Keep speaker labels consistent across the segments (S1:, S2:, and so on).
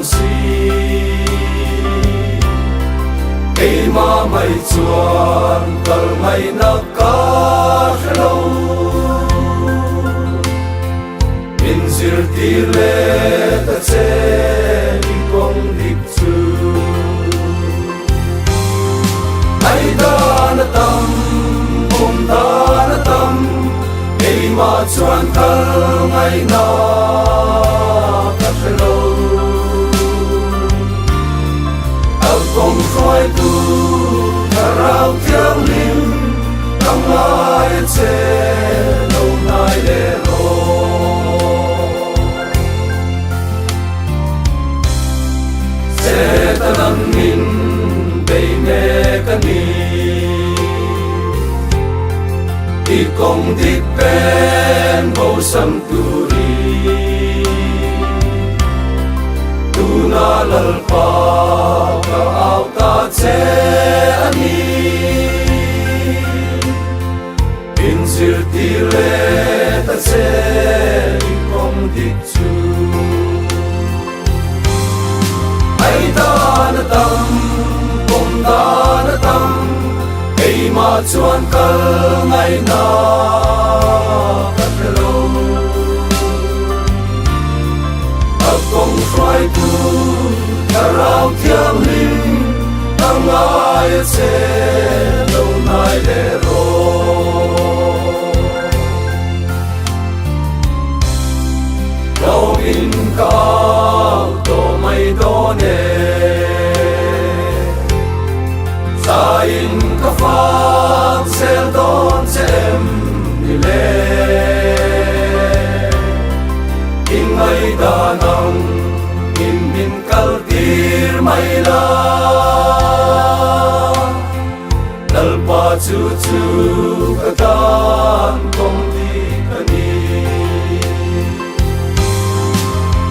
S1: si cây ma mày chuan cờ mày na cá lâu in zir ti le ta che đi công dik chu ai da na tam bom da na tam cây ma chuan cờ mày na cá lâu công khói tu thà rau thiêng liêng tâm ai che lâu nay để rồi sẽ ta nằm nhìn đầy mẹ cái ni đi công thích bên bầu sâm tu đi tu na lal pa ta che ani in zir ti le ta che công dik chu ai ta na tam bom ta na tam ei ma chuan kal ngai na ka lo a công phai tu ta rau thiam lim tâm ai sẽ lâu nay để rồi đâu in cao tổ mây đó nè sa in ca phát sẽ đón em đi lên in ngày đà nẵng in min kal tir mai la pa chu chu katan công đi kani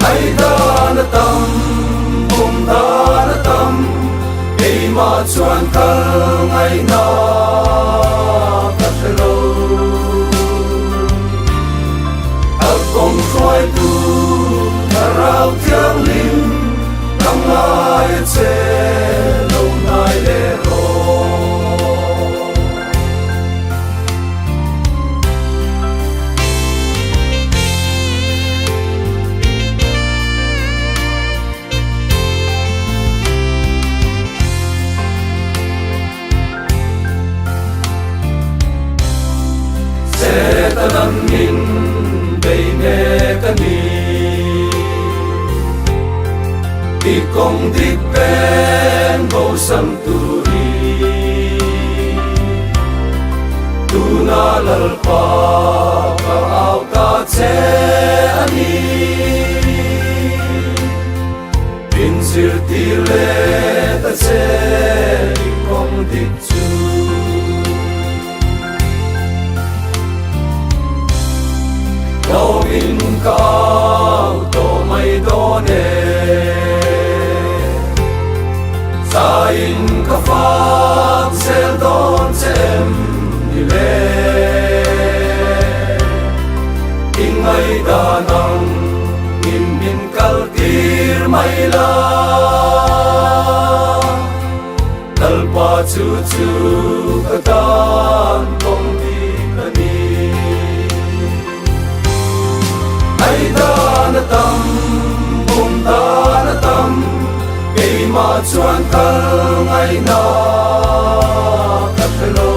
S1: ai da na tam bom da na tam ei ma chuan kal ngai na ka lo a công khói tu thà rau thiêng liêng tâm ai che lâu nay để rồi ta nằm nhìn đầy mẹ cái ni đi công thích bên bầu sâm tu đi tu na lal pa ka ao ta che ani in zir ti le ta che đi công thích chu đâu in cao tổ mây đó nè sa in ca phát sẽ đón em đi lên in ngày đà nẵng in min kal tir mai la dal pa chu chu katan công đi kani ai da na tam bom da na tam ei ma chuan kal ngai na ka lo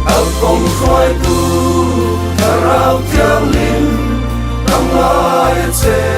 S1: a công khói tu thà rau thiêng liêng tâm ai che